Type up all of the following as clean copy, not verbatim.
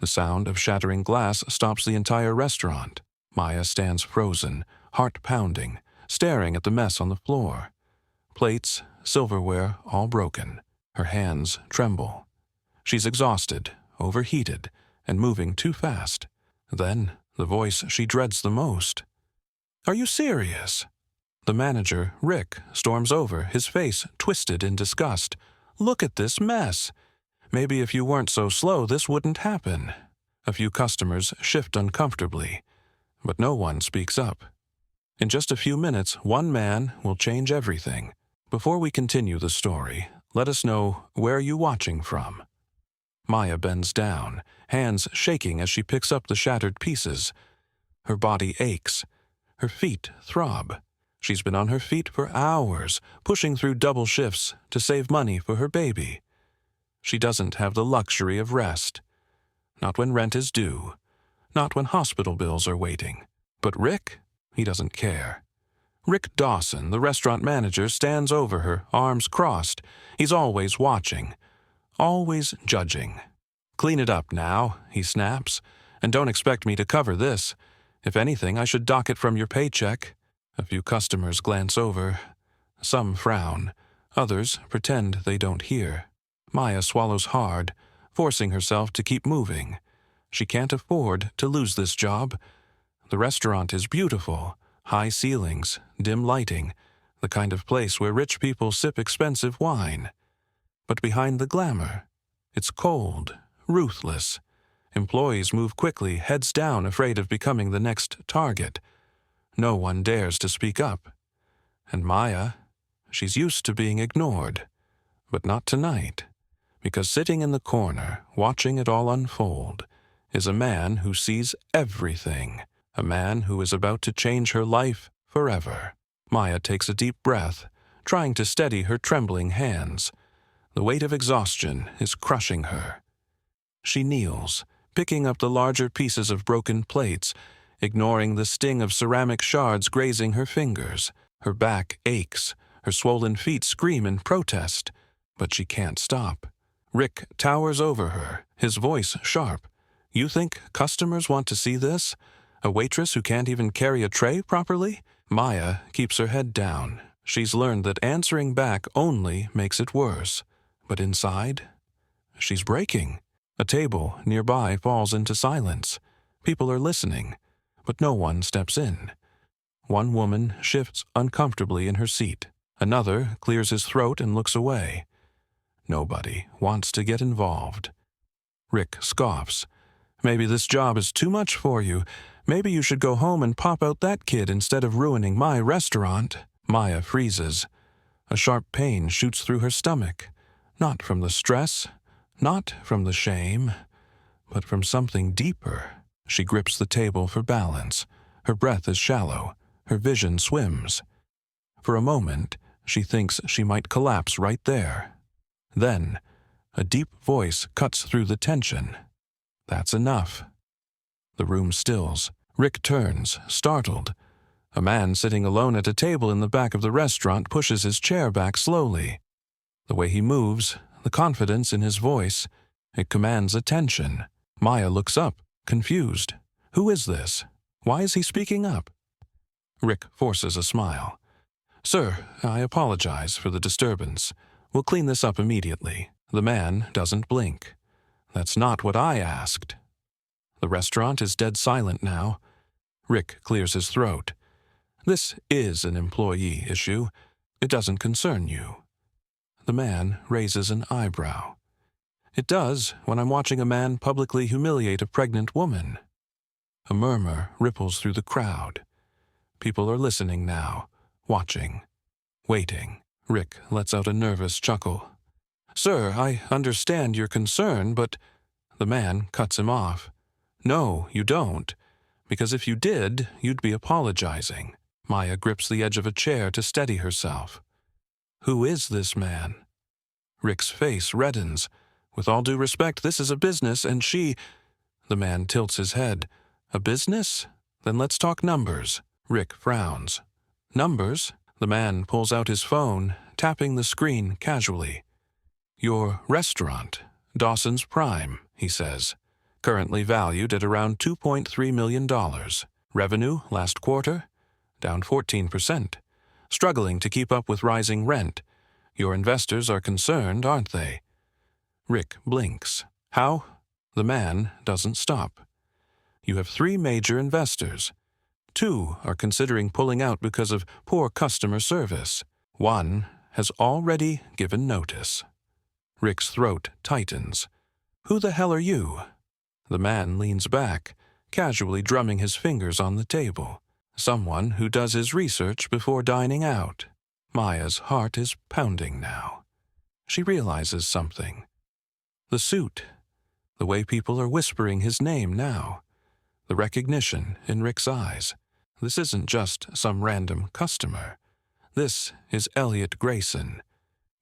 The sound of shattering glass stops the entire restaurant. Maya stands frozen, heart pounding, staring at the mess on the floor. Plates, silverware, all broken. Her hands tremble. She's exhausted, overheated, and moving too fast. Then, the voice she dreads the most. "Are you serious?" The manager, Rick, storms over, his face twisted in disgust. "Look at this mess. Maybe if you weren't so slow, this wouldn't happen." A few customers shift uncomfortably, but no one speaks up. In just a few minutes, one man will change everything. Before we continue the story, let us know where you're watching from. Maya bends down, hands shaking as she picks up the shattered pieces. Her body aches. Her feet throb. She's been on her feet for hours, pushing through double shifts to save money for her baby. She doesn't have the luxury of rest. Not when rent is due. Not when hospital bills are waiting. But Rick, he doesn't care. Rick Dawson, the restaurant manager, stands over her, arms crossed. He's always watching. Always judging. "Clean it up now," he snaps. "And don't expect me to cover this. If anything, I should dock it from your paycheck." A few customers glance over. Some frown. Others pretend they don't hear. Maya swallows hard, forcing herself to keep moving. She can't afford to lose this job. The restaurant is beautiful. High ceilings, dim lighting, the kind of place where rich people sip expensive wine. But behind the glamour, it's cold, ruthless. Employees move quickly, heads down, afraid of becoming the next target. No one dares to speak up. And Maya, she's used to being ignored. But not tonight, because sitting in the corner, watching it all unfold, is a man who sees everything, a man who is about to change her life forever. Maya takes a deep breath, trying to steady her trembling hands. The weight of exhaustion is crushing her. She kneels, picking up the larger pieces of broken plates, ignoring the sting of ceramic shards grazing her fingers. Her back aches, her swollen feet scream in protest, but she can't stop. Rick towers over her, his voice sharp. "You think customers want to see this? A waitress who can't even carry a tray properly?" Maya keeps her head down. She's learned that answering back only makes it worse. But inside, she's breaking. A table nearby falls into silence. People are listening, but no one steps in. One woman shifts uncomfortably in her seat. Another clears his throat and looks away. Nobody wants to get involved. Rick scoffs. "Maybe this job is too much for you. Maybe you should go home and pop out that kid instead of ruining my restaurant." Maya freezes. A sharp pain shoots through her stomach. Not from the stress, not from the shame, but from something deeper. She grips the table for balance. Her breath is shallow. Her vision swims. For a moment, she thinks she might collapse right there. Then, a deep voice cuts through the tension. "That's enough." The room stills. Rick turns, startled. A man sitting alone at a table in the back of the restaurant pushes his chair back slowly. The way he moves, the confidence in his voice, it commands attention. Maya looks up, confused. Who is this? Why is he speaking up? Rick forces a smile. "Sir, I apologize for the disturbance. We'll clean this up immediately." The man doesn't blink. "That's not what I asked." The restaurant is dead silent now. Rick clears his throat. "This is an employee issue. It doesn't concern you." The man raises an eyebrow. "It does when I'm watching a man publicly humiliate a pregnant woman." A murmur ripples through the crowd. People are listening now, watching, waiting. Rick lets out a nervous chuckle. "Sir, I understand your concern, but—" The man cuts him off. "No, you don't. Because if you did, you'd be apologizing." Maya grips the edge of a chair to steady herself. "Who is this man?" Rick's face reddens. "With all due respect, this is a business, and she—" The man tilts his head. "A business? Then let's talk numbers." Rick frowns. "Numbers?" The man pulls out his phone, tapping the screen casually. "Your restaurant, Dawson's Prime," he says. currently valued at around $2.3 million. Revenue last quarter, down 14%. Struggling to keep up with rising rent. Your investors are concerned, aren't they? Rick blinks. How? The man doesn't stop. You have 3 major investors. 2 are considering pulling out because of poor customer service. 1 has already given notice. Rick's throat tightens. Who the hell are you? The man leans back, casually drumming his fingers on the table. Someone who does his research before dining out. Maya's heart is pounding now. She realizes something. The suit. The way people are whispering his name now. The recognition in Rick's eyes. This isn't just some random customer. This is Elliot Grayson,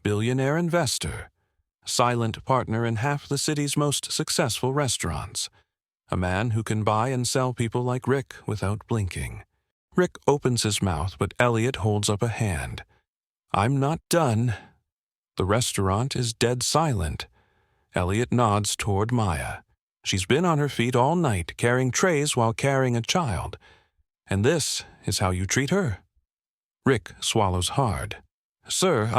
billionaire investor, silent partner in half the city's most successful restaurants, a man who can buy and sell people like Rick without blinking. Rick opens his mouth, but Elliot holds up a hand. I'm not done. The restaurant is dead silent. Elliot nods toward Maya. She's been on her feet all night, carrying trays while carrying a child. And this is how you treat her? Rick swallows hard. Sir,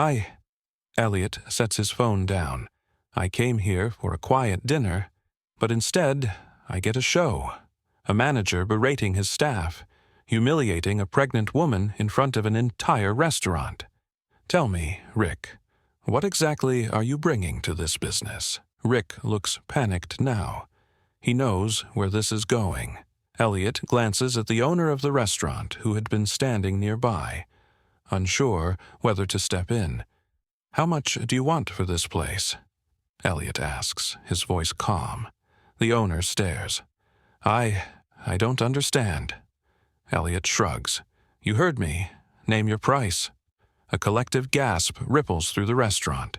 Elliot sets his phone down. I came here for a quiet dinner, but instead I get a show. A manager berating his staff, humiliating a pregnant woman in front of an entire restaurant. Tell me, Rick, what exactly are you bringing to this business? Rick looks panicked now. He knows where this is going. Elliot glances at the owner of the restaurant who had been standing nearby, unsure whether to step in. How much do you want for this place? Elliot asks, his voice calm. The owner stares. I don't understand. Elliot shrugs. You heard me. Name your price. A collective gasp ripples through the restaurant.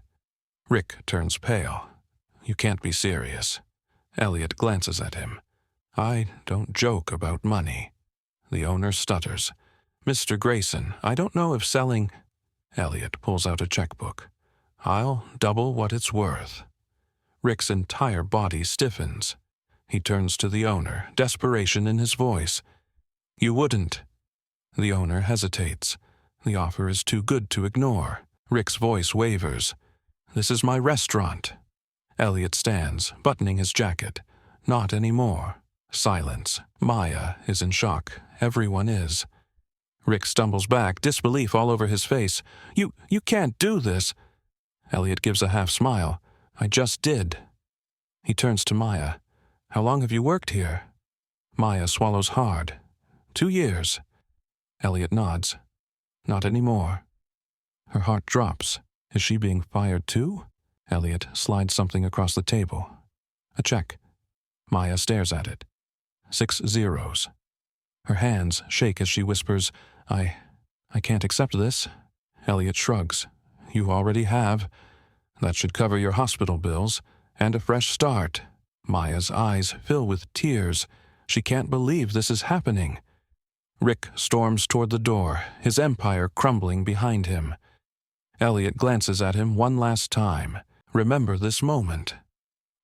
Rick turns pale. You can't be serious. Elliot glances at him. I don't joke about money. The owner stutters. Mr. Grayson, I don't know if selling... Elliot pulls out a checkbook. I'll double what it's worth. Rick's entire body stiffens. He turns to the owner, desperation in his voice. You wouldn't. The owner hesitates. The offer is too good to ignore. Rick's voice wavers. This is my restaurant. Elliot stands, buttoning his jacket. Not anymore. Silence. Maya is in shock. Everyone is. Rick stumbles back, disbelief all over his face. You can't do this. Elliot gives a half smile. I just did. He turns to Maya. How long have you worked here? Maya swallows hard. 2 years. Elliot nods. Not anymore. Her heart drops. Is she being fired too? Elliot slides something across the table. A check. Maya stares at it. 6 zeros. Her hands shake as she whispers, I can't accept this. Elliot shrugs. You already have. That should cover your hospital bills and a fresh start. Maya's eyes fill with tears. She can't believe this is happening. Rick storms toward the door, his empire crumbling behind him. Elliot glances at him one last time. Remember this moment.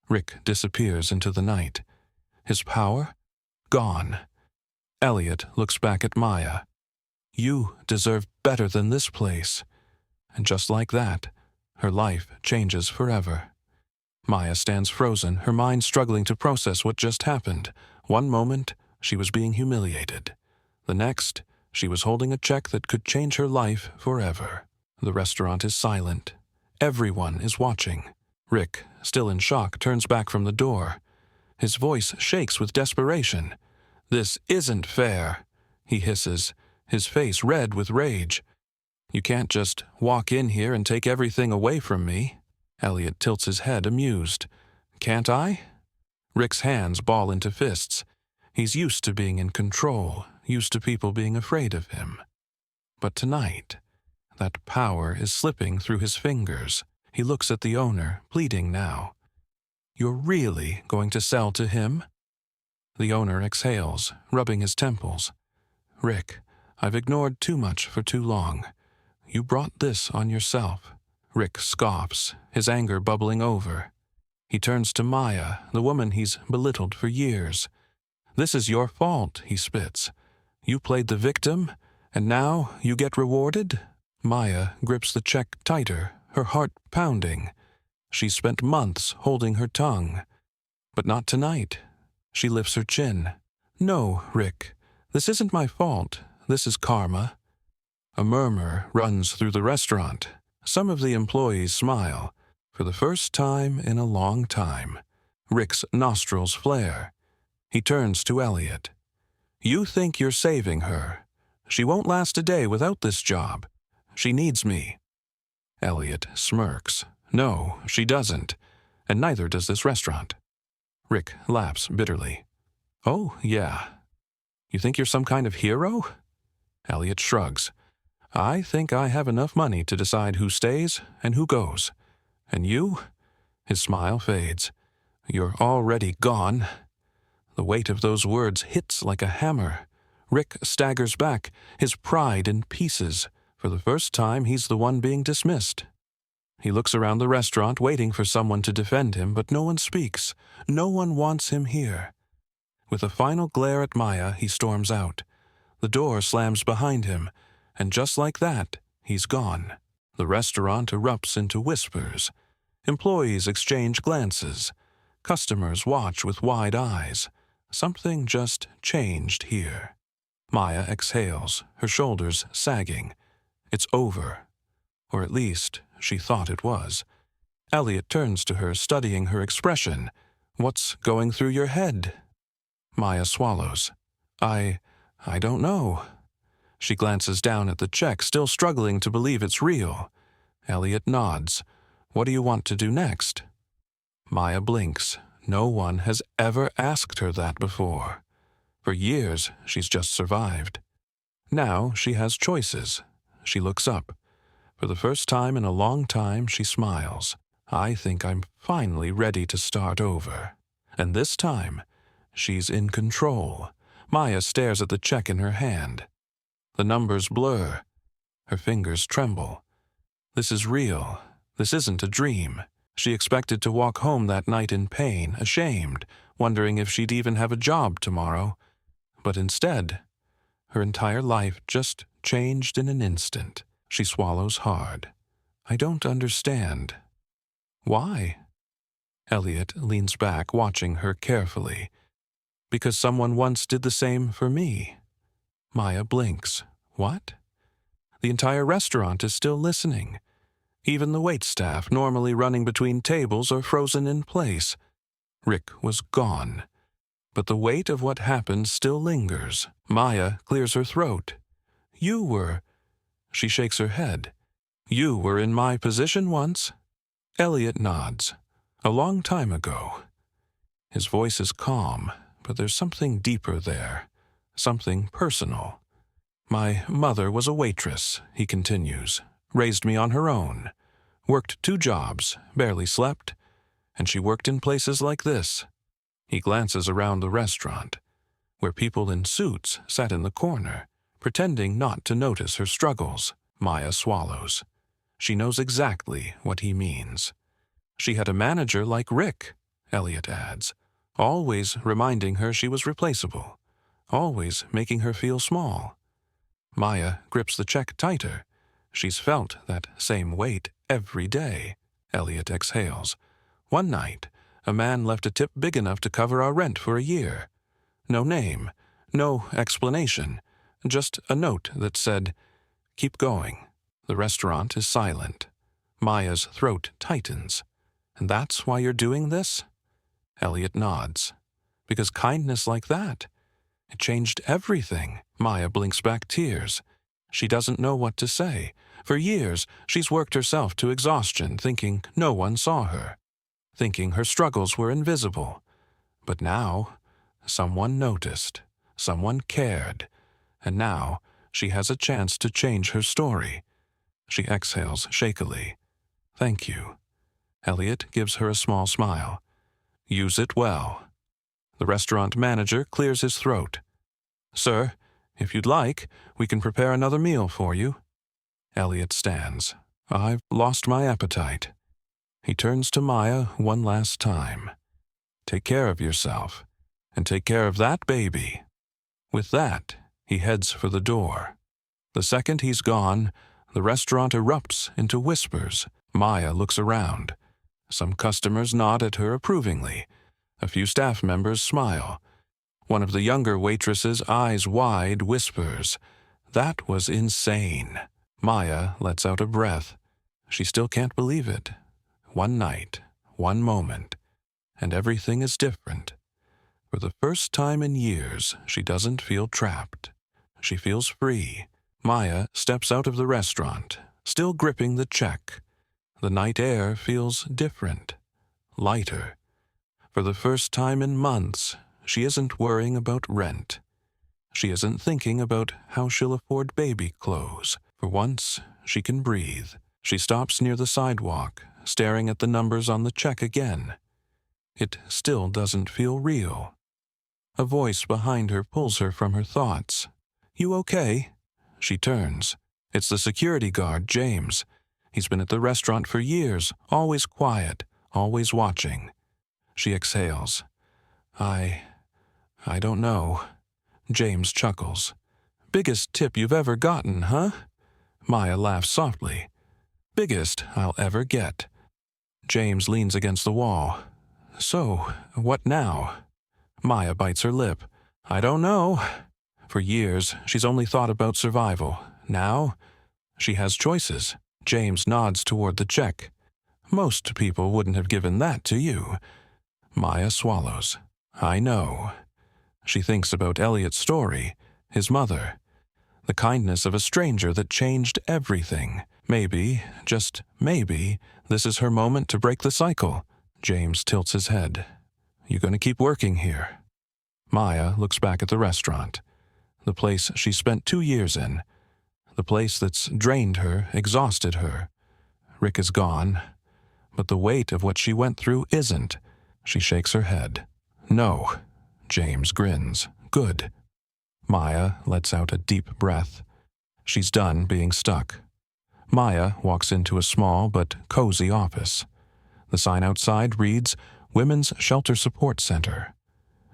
Rick disappears into the night. His power? Gone. Elliot looks back at Maya. You deserve better than this place. And just like that, her life changes forever. Maya stands frozen, her mind struggling to process what just happened. One moment, she was being humiliated. The next, she was holding a check that could change her life forever. The restaurant is silent. Everyone is watching. Rick, still in shock, turns back from the door. His voice shakes with desperation. This isn't fair, he hisses, his face red with rage. You can't just walk in here and take everything away from me. Elliot tilts his head, amused. Can't I? Rick's hands ball into fists. He's used to being in control, used to people being afraid of him. But tonight, that power is slipping through his fingers. He looks at the owner, pleading now. You're really going to sell to him? The owner exhales, rubbing his temples. Rick, I've ignored too much for too long. You brought this on yourself. Rick scoffs, his anger bubbling over. He turns to Maya, the woman he's belittled for years. "This is your fault," he spits. "You played the victim, and now you get rewarded?" Maya grips the check tighter, her heart pounding. She's spent months holding her tongue. But not tonight. She lifts her chin. "No, Rick, this isn't my fault. This is karma." A murmur runs through the restaurant. Some of the employees smile. For the first time in a long time, Rick's nostrils flare. He turns to Elliot. "You think you're saving her. She won't last a day without this job. She needs me." Elliot smirks. "No, she doesn't. And neither does this restaurant." Rick laughs bitterly. "Oh, yeah. You think you're some kind of hero?" Elliot shrugs. "I think I have enough money to decide who stays and who goes. And you?" His smile fades. "You're already gone." The weight of those words hits like a hammer. Rick staggers back, his pride in pieces. For the first time, he's the one being dismissed. He looks around the restaurant, waiting for someone to defend him, but no one speaks. No one wants him here. With a final glare at Maya, he storms out. The door slams behind him, and just like that, he's gone. The restaurant erupts into whispers. Employees exchange glances. Customers watch with wide eyes. Something just changed here. Maya exhales, her shoulders sagging. It's over. Or at least, she thought it was. Elliot turns to her, studying her expression. "What's going through your head?" Maya swallows. I don't know." She glances down at the check, still struggling to believe it's real. Elliot nods. "What do you want to do next?" Maya blinks. No one has ever asked her that before. For years, she's just survived. Now she has choices. She looks up. For the first time in a long time, she smiles. "I think I'm finally ready to start over." And this time, she's in control. Maya stares at the check in her hand. The numbers blur. Her fingers tremble. This is real. This isn't a dream. She expected to walk home that night in pain, ashamed, wondering if she'd even have a job tomorrow. But instead, her entire life just changed in an instant. She swallows hard. "I don't understand." "Why?" Elliot leans back, watching her carefully. "Because someone once did the same for me." Maya blinks. "What?" The entire restaurant is still listening. Even the waitstaff, normally running between tables, are frozen in place. Rick was gone. But the weight of what happened still lingers. Maya clears her throat. "You were..." She shakes her head. "You were in my position once." Elliot nods. "A long time ago." His voice is calm, but there's something deeper there. Something personal. "My mother was a waitress," he continues. "Raised me on her own. Worked 2 jobs, barely slept. And she worked in places like this." He glances around the restaurant, where people in suits sat in the corner, pretending not to notice her struggles. Maya swallows. She knows exactly what he means. "She had a manager like Rick," Elliot adds, always reminding her she was replaceable, always making her feel small. Maya grips the check tighter. She's felt that same weight every day. Elliot exhales. "One night, a man left a tip big enough to cover our rent for a year. No name, no explanation, just a note that said, 'Keep going.'" The restaurant is silent. Maya's throat tightens. "And that's why you're doing this?" Elliot nods. "Because kindness like that, it changed everything." Maya blinks back tears. She doesn't know what to say. For years, she's worked herself to exhaustion, thinking no one saw her, thinking her struggles were invisible. But now, someone noticed, someone cared, and now she has a chance to change her story. She exhales shakily. "Thank you." Elliot gives her a small smile. "Use it well." The restaurant manager clears his throat. "Sir, if you'd like, we can prepare another meal for you." Elliot stands. "I've lost my appetite." He turns to Maya one last time. Take care of yourself, and take care of that baby. With that, he heads for the door. The second he's gone, the restaurant erupts into whispers. Maya looks around. Some customers nod at her approvingly. A few staff members smile. One of the younger waitresses, eyes wide, whispers, "That was insane." Maya lets out a breath. She still can't believe it. One night, one moment, and everything is different. For the first time in years, she doesn't feel trapped. She feels free. Maya steps out of the restaurant, still gripping the check. The night air feels different, lighter. For the first time in months, she isn't worrying about rent. She isn't thinking about how she'll afford baby clothes. For once, she can breathe. She stops near the sidewalk, staring at the numbers on the check again. It still doesn't feel real. A voice behind her pulls her from her thoughts. "You okay?" She turns. It's the security guard, James. He's been at the restaurant for years, always quiet, always watching. She exhales. I don't know." James chuckles. "Biggest tip you've ever gotten, huh?" Maya laughs softly. "Biggest I'll ever get." James leans against the wall. "So, what now?" Maya bites her lip. "I don't know." For years, she's only thought about survival. Now, she has choices. James nods toward the check. "Most people wouldn't have given that to you." Maya swallows. "I know." She thinks about Elliot's story, his mother, the kindness of a stranger that changed everything. Maybe, just maybe, this is her moment to break the cycle. James tilts his head. "You gonna keep working here?" Maya looks back at the restaurant, the place she spent 2 years in, the place that's drained her, exhausted her. Rick is gone, but the weight of what she went through isn't. She shakes her head. "No." James grins. "Good." Maya lets out a deep breath. She's done being stuck. Maya walks into a small but cozy office. The sign outside reads, Women's Shelter Support Center.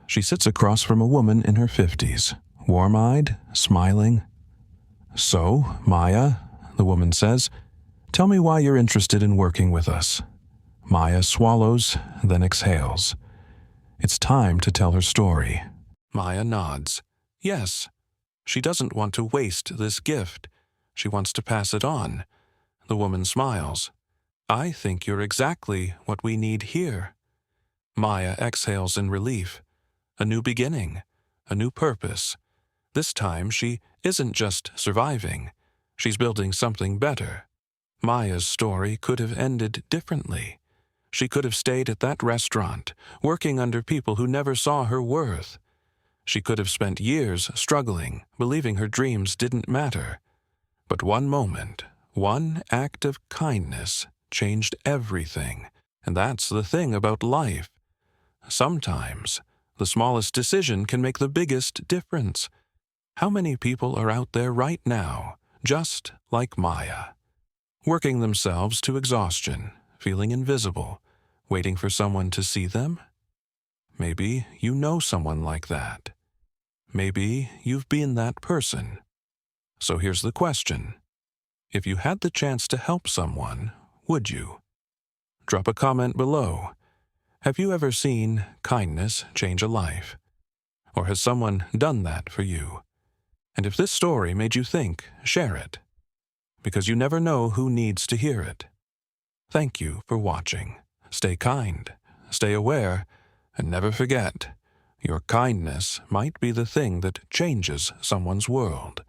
She sits across from a woman in her 50s, warm-eyed, smiling. "So, Maya," the woman says, "tell me why you're interested in working with us." Maya swallows, then exhales. It's time to tell her story. Maya nods. Yes. She doesn't want to waste this gift. She wants to pass it on. The woman smiles. "I think you're exactly what we need here." Maya exhales in relief. A new beginning, a new purpose. This time she isn't just surviving. She's building something better. Maya's story could have ended differently. She could have stayed at that restaurant, working under people who never saw her worth. She could have spent years struggling, believing her dreams didn't matter. But one moment, one act of kindness changed everything. And that's the thing about life. Sometimes, the smallest decision can make the biggest difference. How many people are out there right now, just like Maya, working themselves to exhaustion, feeling invisible, waiting for someone to see them? Maybe you know someone like that. Maybe you've been that person. So here's the question. If you had the chance to help someone, would you? Drop a comment below. Have you ever seen kindness change a life? Or has someone done that for you? And if this story made you think, share it. Because you never know who needs to hear it. Thank you for watching. Stay kind, stay aware, and never forget, your kindness might be the thing that changes someone's world.